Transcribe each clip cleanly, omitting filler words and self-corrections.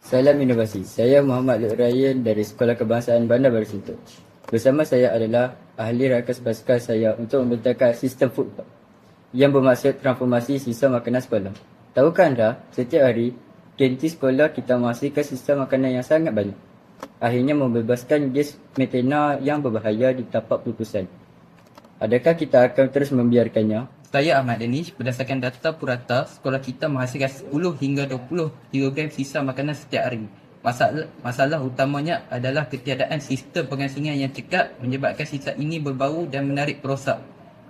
Salam inovasi. Saya Muhammad Lut Ryan dari Sekolah Kebangsaan Bandar Baru Sentul. Bersama saya adalah ahli rakas basikal saya untuk membentangkan sistem food park yang bermaksud transformasi sisa makanan sekolah. Tahukah anda, setiap hari kantin sekolah kita menghasilkan sisa makanan yang sangat banyak. Akhirnya membebaskan gas metana yang berbahaya di tapak pelupusan. Adakah kita akan terus membiarkannya? Saya Ahmad Danish. Berdasarkan data Purata, sekolah kita menghasilkan 10 hingga 20 kilogram sisa makanan setiap hari. Masalah utamanya adalah ketiadaan sistem pengasingan yang cekap menyebabkan sisa ini berbau dan menarik perosak.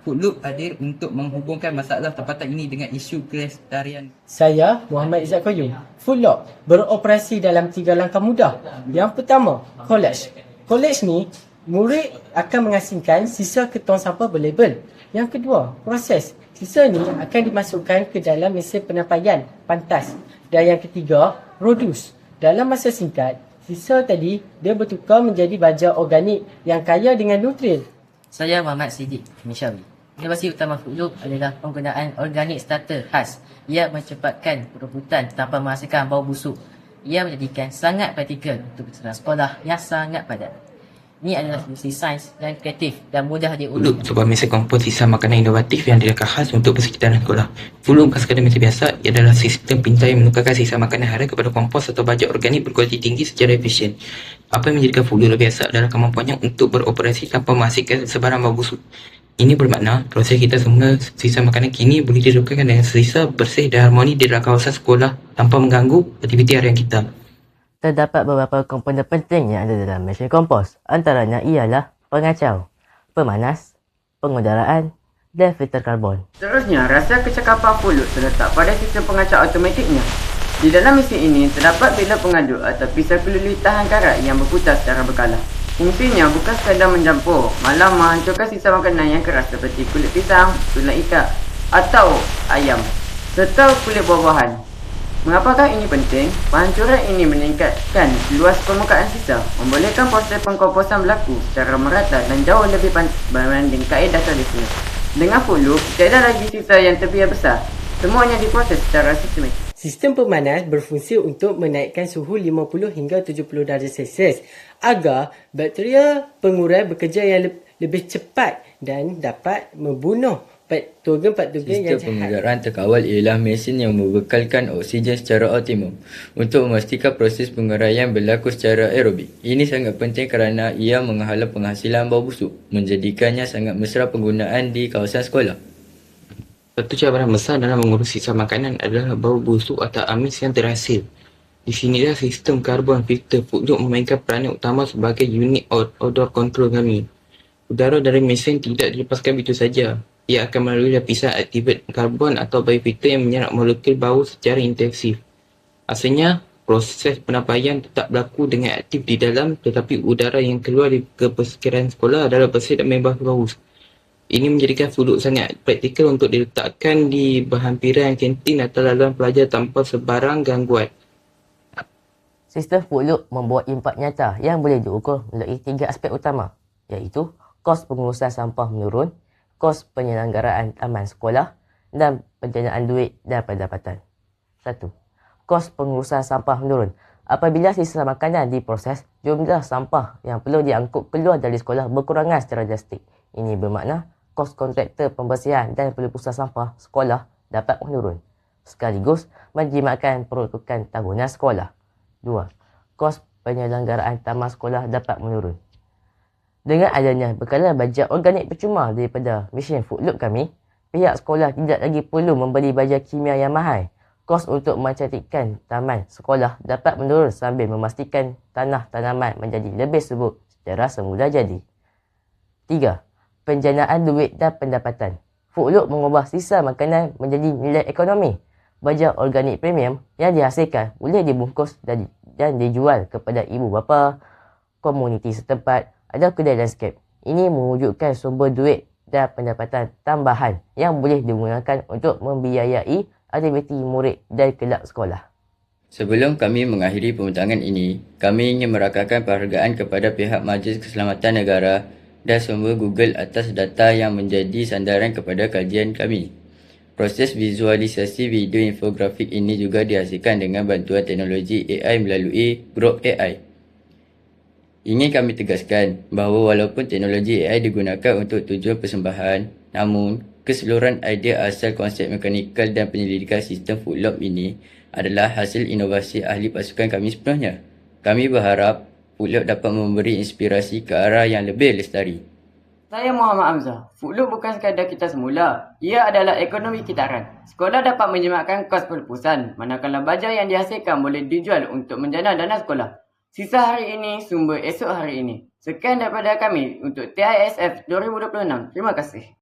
Foodloop hadir untuk menghubungkan masalah tempatan ini dengan isu kelestarian. Saya Muhammad Izzat Qayyum. Foodloop beroperasi dalam 3 langkah mudah. Yang pertama, collage. Collage ni, murid akan mengasingkan sisa ketong sampah berlabel. Yang kedua, proses. Sisa ni akan dimasukkan ke dalam mesin penampaian, pantas. Dan yang ketiga, produce. Dalam masa singkat, sisa tadi dia bertukar menjadi baja organik yang kaya dengan nutrien. Saya Muhammad Siddiq Mishawi. Inovasi utama Foodloop adalah penggunaan organik starter khas. Ia mencepatkan perebutan tanpa menghasilkan bau busuk. Ia menjadikan sangat praktikal untuk peserta sekolah yang sangat padat. Ini adalah solusi sains dan kreatif dan mudah diunduh. Foodloop sebuah mesin kompos sisa makanan inovatif yang direka khas untuk persekitaran sekolah. Foodloop bukan sekadar mesin biasa, ia adalah sistem pintar yang menukarkan sisa makanan hara kepada kompos atau baja organik berkualiti tinggi secara efisien. Apa yang menjadikan Foodloop lebih biasa adalah kemampuannya untuk beroperasi tanpa menghasilkan sebarang bau busuk. Ini bermakna proses kita semua sisa makanan kini boleh dilakukan dengan sisa bersih dan harmoni di dalam kawasan sekolah tanpa mengganggu aktiviti harian kita. Terdapat beberapa komponen penting yang ada dalam mesin kompos. Antaranya ialah pengacau, pemanas, pengudaraan dan filter karbon. Seterusnya, rahsia kecakapan Foodloop terletak pada sistem pengacau automatiknya. Di dalam mesin ini terdapat belok pengaduk atau pisau keluli tahan karat yang berputar secara berkala. Fungsinya bukan sekadar mencampur, malah menghancurkan sisa makanan yang keras seperti kulit pisang, tulang ikat atau ayam serta kulit buah-buahan. Mengapakah ini penting? Penghancuran ini meningkatkan luas permukaan sisa, membolehkan proses pengkomposan berlaku secara merata dan jauh lebih berbanding kaedah tradisional. Dengan Foodloop, tiada lagi sisa yang terbiar besar. Semuanya diproses secara sistematik. Sistem pemanas berfungsi untuk menaikkan suhu 50 hingga 70 darjah Celsius agar bakteria pengurai bekerja yang lebih cepat dan dapat membunuh patogen-patogen yang Sistem jahat. pengudaraan terkawal ialah mesin yang membekalkan oksigen secara optimum untuk memastikan proses penguraian berlaku secara aerobik. Ini sangat penting kerana ia menghalau penghasilan bau busuk, menjadikannya sangat mesra penggunaan di kawasan sekolah. Satu cabaran besar dalam mengurus sisa makanan adalah bau busuk atau amis yang terhasil. Di sinilah sistem karbon filter Foodloop memainkan peranan utama sebagai unit odor control kami. Udara dari mesin tidak dilepaskan begitu saja. Ia akan melalui lapisan aktivat karbon atau biofilter yang menyerap molekul bau secara intensif. Asalnya, proses penampaian tetap berlaku dengan aktif di dalam, tetapi udara yang keluar ke persekitaran sekolah adalah bersih dan bebas bau. Ini menjadikan Foodloop sangat praktikal untuk diletakkan di berhampiran kantin atau laluan pelajar tanpa sebarang gangguan. Sistem Foodloop membuat impak nyata yang boleh diukur melalui 3 aspek utama, iaitu kos pengurusan sampah menurun, kos penyelenggaraan taman sekolah dan penjanaan duit dan pendapatan. 1. Kos pengurusan sampah menurun. Apabila sisa makanan diproses, jumlah sampah yang perlu diangkut keluar dari sekolah berkurangan secara drastik. Ini bermakna kos kontraktor pembersihan dan pelupusan sampah sekolah dapat menurun, sekaligus menjimatkan peruntukan tahunan sekolah. 2. Kos penyelenggaraan taman sekolah dapat menurun. Dengan adanya bekalan baja organik percuma daripada mesin Foodloop kami, pihak sekolah tidak lagi perlu membeli baja kimia yang mahal. Kos untuk mencantikkan taman sekolah dapat menurun sambil memastikan tanah tanaman menjadi lebih subur secara semula jadi. 3. Penjanaan duit dan pendapatan. Foodloop mengubah sisa makanan menjadi nilai ekonomi. Baja organik premium yang dihasilkan boleh dibungkus dan dijual kepada ibu bapa, komuniti setempat atau kedai landscape. Ini mewujudkan sumber duit dan pendapatan tambahan yang boleh digunakan untuk membiayai aktiviti murid dan kelab sekolah. Sebelum kami mengakhiri pembincangan ini, kami ingin merakamkan penghargaan kepada pihak Majlis Keselamatan Negara dan sumber Google atas data yang menjadi sandaran kepada kajian kami. Proses visualisasi video infografik ini juga dihasilkan dengan bantuan teknologi AI melalui Grok AI. Ingin kami tegaskan bahawa walaupun teknologi AI digunakan untuk tujuan persembahan, namun keseluruhan idea asal konsep mekanikal dan penyelidikan sistem footlock ini adalah hasil inovasi ahli pasukan kami sepenuhnya. Kami berharap footlock dapat memberi inspirasi ke arah yang lebih lestari. Saya Muhammad Hamzah. Footlock bukan sekadar kita semula. Ia adalah ekonomi kitaran. Sekolah dapat menjimatkan kos perlupusan, manakala baja yang dihasilkan boleh dijual untuk menjana dana sekolah. Sisa hari ini, sumber esok hari ini. Sekian daripada kami untuk TISF 2026. Terima kasih.